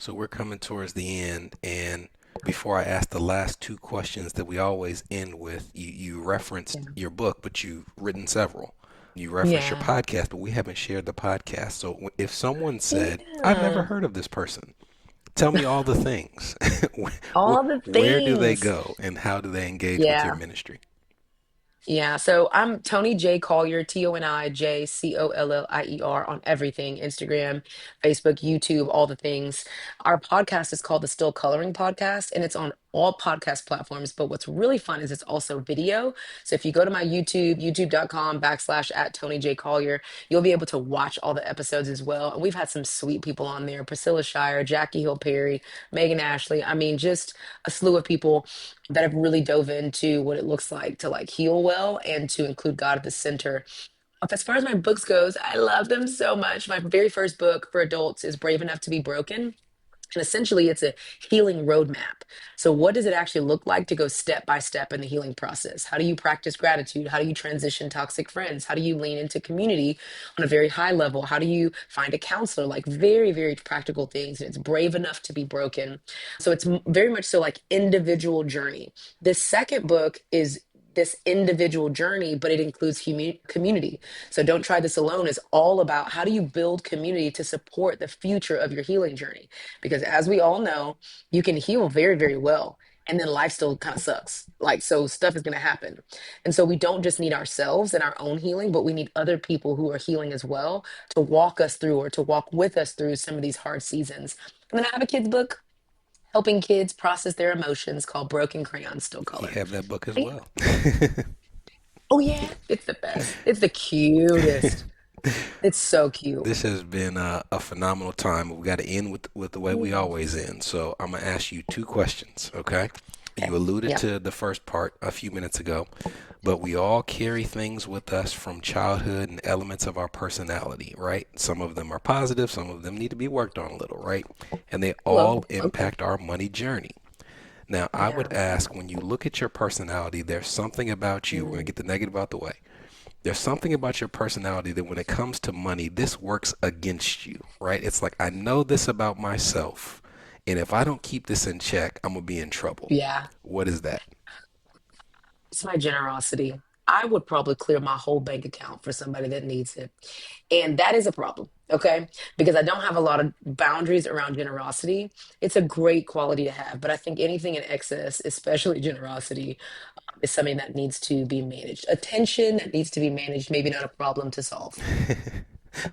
So we're coming towards the end, and before I ask the last two questions that we always end with, you Yeah. referenced your book, but you've written several. You referenced your Yeah. podcast, but we haven't shared the podcast. So if someone said, "I've never Yeah. heard of this person," tell me all the things. All the Where do they things. go, and how do they engage with your Yeah. ministry? Yeah, so I'm Toni J. Collier, ToniJCollier on everything, Instagram, Facebook, YouTube, all the things. Our podcast is called the Still Coloring Podcast, and it's on all podcast platforms. But what's really fun is it's also video. So if you go to my YouTube, youtube.com/ at Toni J. Collier, you'll be able to watch all the episodes as well. And we've had some sweet people on there, Priscilla Shire, Jackie Hill Perry, Megan Ashley. I mean, just a slew of people that have really dove into what it looks like to like heal well and to include God at the center. As far as my books goes, I love them so much. My very first book for adults is Brave Enough to Be Broken. And essentially, it's a healing roadmap. So, what does it actually look like to go step by step in the healing process? How do you practice gratitude? How do you transition toxic friends? How do you lean into community on a very high level? How do you find a counselor? Like, very, very practical things. And it's brave enough to be broken. So, it's very much so like individual journey. This second book is this individual journey, but it includes community. So don't try this alone is all about how do you build community to support the future of your healing journey? Because as we all know, you can heal very, very well. And then life still kind of sucks. Like, so stuff is going to happen. And so we don't just need ourselves and our own healing, but we need other people who are healing as well to walk us through or to walk with us through some of these hard seasons. And then I have a kid's book helping kids process their emotions called Broken Crayons Still You Color. have that book as Yeah. well. Oh, yeah. It's the best. It's the cutest. It's so cute. This has been a phenomenal time. We got to end with the way we always Yes. end. So I'm gonna ask you two questions, okay? Okay. You alluded Yeah. to the first part a few minutes ago, but we all carry things with us from childhood and elements of our personality, right? Some of them are positive, some of them need to be worked on a little, right? And they Well, all okay. impact our money journey. Now, I would Yeah. ask when you look at your personality, there's something about you. We're gonna Mm. get the negative out the way. There's something about your personality that when it comes to money, this works against you, right? It's like, I know this about myself, and if I don't keep this in check, I'm gonna be in trouble. Yeah. What is that? It's my generosity. I would probably clear my whole bank account for somebody that needs it. And that is a problem, okay? Because I don't have a lot of boundaries around generosity. It's a great quality to have, but I think anything in excess, especially generosity, is something that needs to be managed. Attention that needs to be managed, maybe not a problem to solve.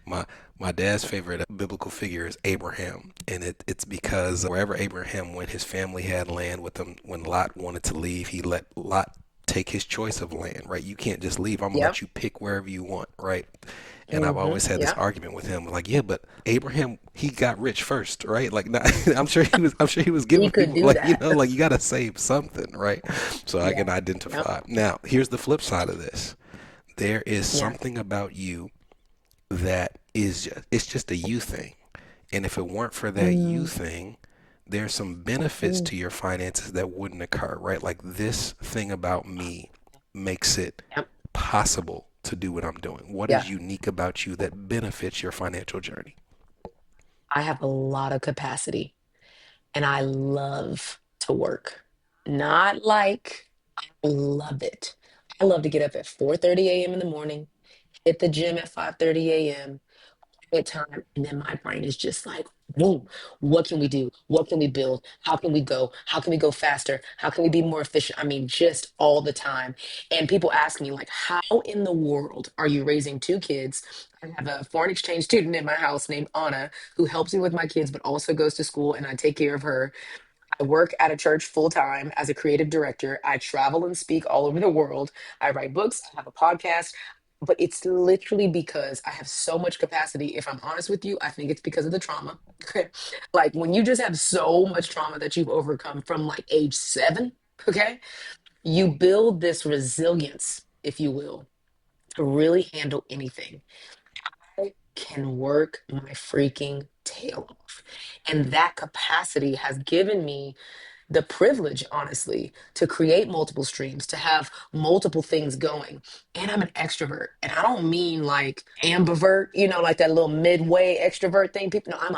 my my dad's favorite biblical figure is Abraham, and it's because wherever Abraham went, his family had land with him. When Lot wanted to leave, he let Lot take his choice of land, right? You can't just leave. I'm gonna Yep. let you pick wherever you want, right? And I've Mm-hmm. always had this Yep. argument with him, like, yeah, but Abraham, he got rich first, right? Like, not, I'm sure he was He giving could people, do like, that. like you gotta save something, right? So I can Yeah. Yep. identify. Now, here's the flip side of this. There is Yeah. something about you that is just, it's just a you thing. And if it weren't for that you Mm, thing, there's some benefits mm, to your finances that wouldn't occur, right? Like this thing about me makes it yep. possible to do what I'm doing. What Yeah. is unique about you that benefits your financial journey? I have a lot of capacity and I love to work. Not like I love it. I love to get up at 4:30 a.m. in the morning, hit the gym at 5:30 a.m. at time, and then my brain is just like, boom, what can we do? What can we build? How can we go? How can we go faster? How can we be more efficient? I mean, just all the time. And people ask me, like, how in the world are you raising two kids? I have a foreign exchange student in my house named Anna who helps me with my kids, but also goes to school and I take care of her. I work at a church full time as a creative director. I travel and speak all over the world. I write books. I have a podcast. But it's literally because I have so much capacity. If I'm honest with you, I think it's because of the trauma. Like when you just have so much trauma that you've overcome from like age 7, okay, you build this resilience, if you will, to really handle anything. I can work my freaking tail off. And that capacity has given me the privilege, honestly, to create multiple streams, to have multiple things going. And I'm an extrovert. And I don't mean like ambivert, like that little midway extrovert thing. People know I'm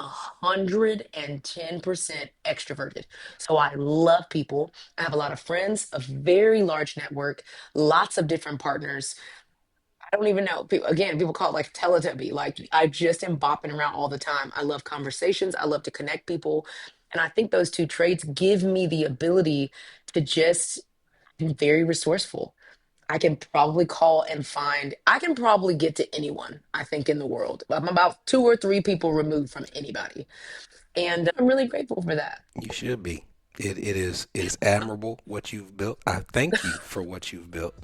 110% extroverted. So I love people. I have a lot of friends, a very large network, lots of different partners. I don't even know. People, again, people call it like Teletubby. Like I just am bopping around all the time. I love conversations. I love to connect people. And I think those two traits give me the ability to just be very resourceful. I can probably call and find, I can probably get to anyone, I think, in the world. I'm about two or three people removed from anybody. And I'm really grateful for that. You should be. It is admirable what you've built. I thank you for what you've built.